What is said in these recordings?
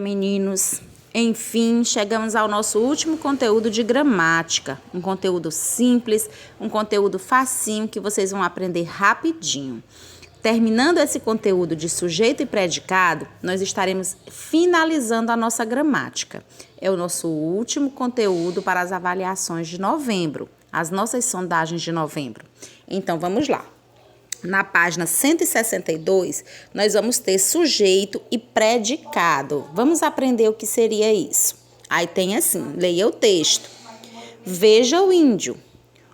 Meninos, enfim, chegamos ao nosso último conteúdo de gramática. Um conteúdo simples, um conteúdo facinho que vocês vão aprender rapidinho. Terminando esse conteúdo de sujeito e predicado, nós estaremos finalizando a nossa gramática. É o nosso último conteúdo para as avaliações de novembro, as nossas sondagens de novembro. Então, vamos lá. Na página 162, nós vamos ter sujeito e predicado. Vamos aprender o que seria isso. Aí tem assim, leia o texto. Veja o índio.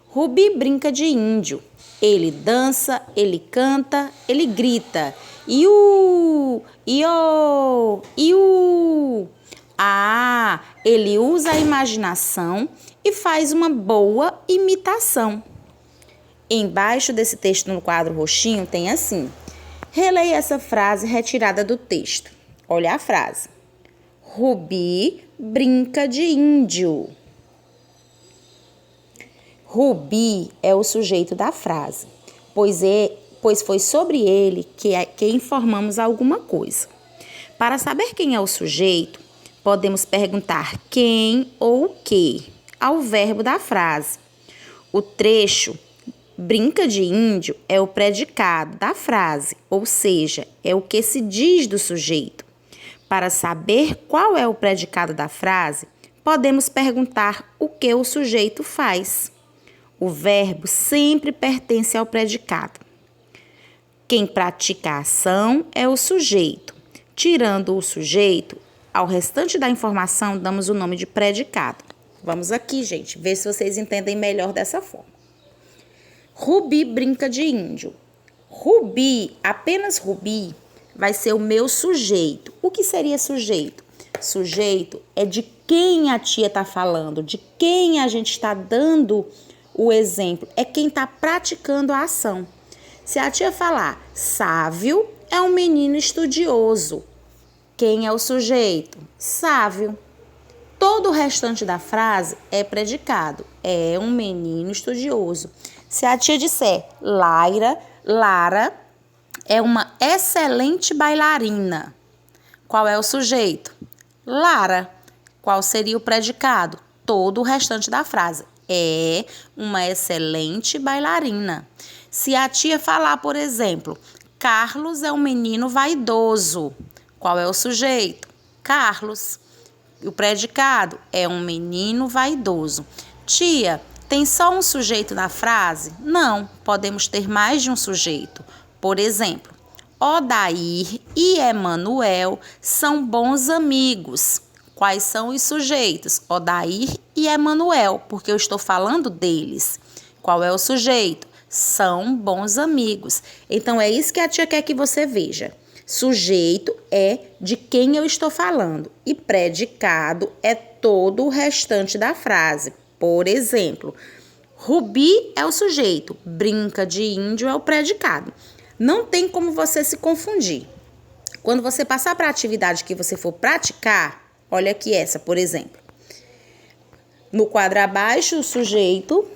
Rubi brinca de índio. Ele dança, ele canta, ele grita. Iu, iô, iu. Ah, ele usa a imaginação e faz uma boa imitação. Embaixo desse texto, no quadro roxinho, tem assim. Releia essa frase retirada do texto. Olha a frase. Rubi brinca de índio. Rubi é o sujeito da frase, pois foi sobre ele que informamos alguma coisa. Para saber quem é o sujeito, podemos perguntar quem ou o que ao verbo da frase. O trecho brinca de índio é o predicado da frase, ou seja, é o que se diz do sujeito. Para saber qual é o predicado da frase, podemos perguntar o que o sujeito faz. O verbo sempre pertence ao predicado. Quem pratica a ação é o sujeito. Tirando o sujeito, ao restante da informação damos o nome de predicado. Vamos aqui, gente, ver se vocês entendem melhor dessa forma. Rubi brinca de índio. Rubi, apenas Rubi, vai ser o meu sujeito. O que seria sujeito? Sujeito é de quem a tia está falando, de quem a gente está dando o exemplo. É quem está praticando a ação. Se a tia falar, Sávio é um menino estudioso. Quem é o sujeito? Sávio. Todo o restante da frase é predicado. É um menino estudioso. Se a tia disser, Lara é uma excelente bailarina. Qual é o sujeito? Lara. Qual seria o predicado? Todo o restante da frase. É uma excelente bailarina. Se a tia falar, por exemplo, Carlos é um menino vaidoso. Qual é o sujeito? Carlos. O predicado é um menino vaidoso. Tia, tem só um sujeito na frase? Não, podemos ter mais de um sujeito. Por exemplo, Odair e Emanuel são bons amigos. Quais são os sujeitos? Odair e Emanuel, porque eu estou falando deles. Qual é o sujeito? São bons amigos. Então, é isso que a tia quer que você veja. Sujeito é de quem eu estou falando e predicado é todo o restante da frase. Por exemplo, Rubi é o sujeito, brinca de índio é o predicado. Não tem como você se confundir. Quando você passar para a atividade que você for praticar, olha aqui essa, por exemplo. No quadro abaixo, o sujeito,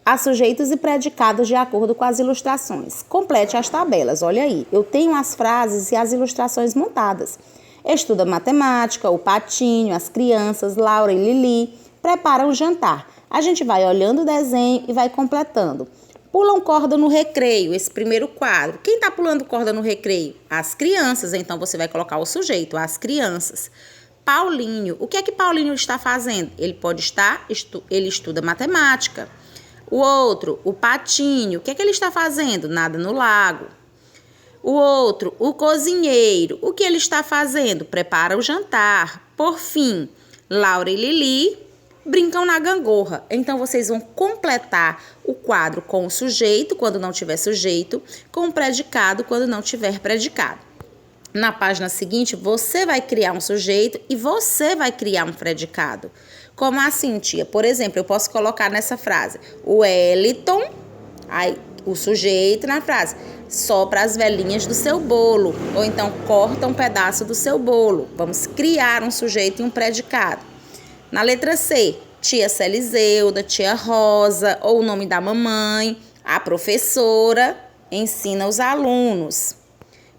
há sujeitos e predicados de acordo com as ilustrações. Complete as tabelas, olha aí. Eu tenho as frases e as ilustrações montadas. Estuda matemática, o Patinho, as crianças, Laura e Lili, preparam o jantar. A gente vai olhando o desenho e vai completando. Pulam corda no recreio, esse primeiro quadro. Quem está pulando corda no recreio? As crianças, então você vai colocar o sujeito, as crianças. Paulinho, o que é que Paulinho está fazendo? Ele estuda matemática. O outro, o Patinho, o que é que ele está fazendo? Nada no lago. O outro, o cozinheiro, o que ele está fazendo? Prepara o jantar. Por fim, Laura e Lili brincam na gangorra. Então, vocês vão completar o quadro com o sujeito, quando não tiver sujeito, com o predicado, quando não tiver predicado. Na página seguinte, você vai criar um sujeito e você vai criar um predicado. Como assim, tia? Por exemplo, eu posso colocar nessa frase, o Wellington, aí o sujeito na frase, sopra as velhinhas do seu bolo, ou então corta um pedaço do seu bolo. Vamos criar um sujeito e um predicado. Na letra C, tia Celiseuda, tia Rosa, ou o nome da mamãe, a professora ensina os alunos.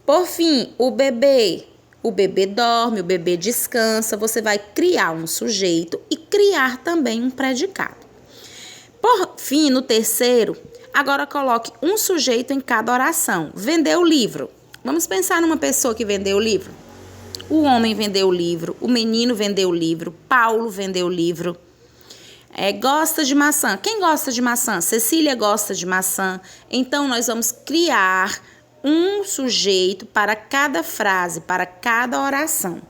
Por fim, o bebê, O bebê dorme, o bebê descansa. Você vai criar um sujeito e criar também um predicado. Por fim, no terceiro, agora coloque um sujeito em cada oração. Vendeu o livro. Vamos pensar numa pessoa que vendeu o livro. O homem vendeu o livro, o menino vendeu o livro, Paulo vendeu o livro. Gosta de maçã. Quem gosta de maçã? Cecília gosta de maçã. Então, nós vamos criar um sujeito para cada frase, para cada oração.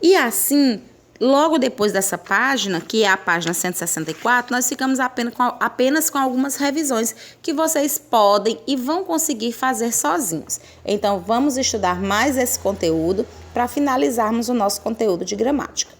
E assim, logo depois dessa página, que é a página 164, nós ficamos apenas com algumas revisões que vocês podem e vão conseguir fazer sozinhos. Então, vamos estudar mais esse conteúdo para finalizarmos o nosso conteúdo de gramática.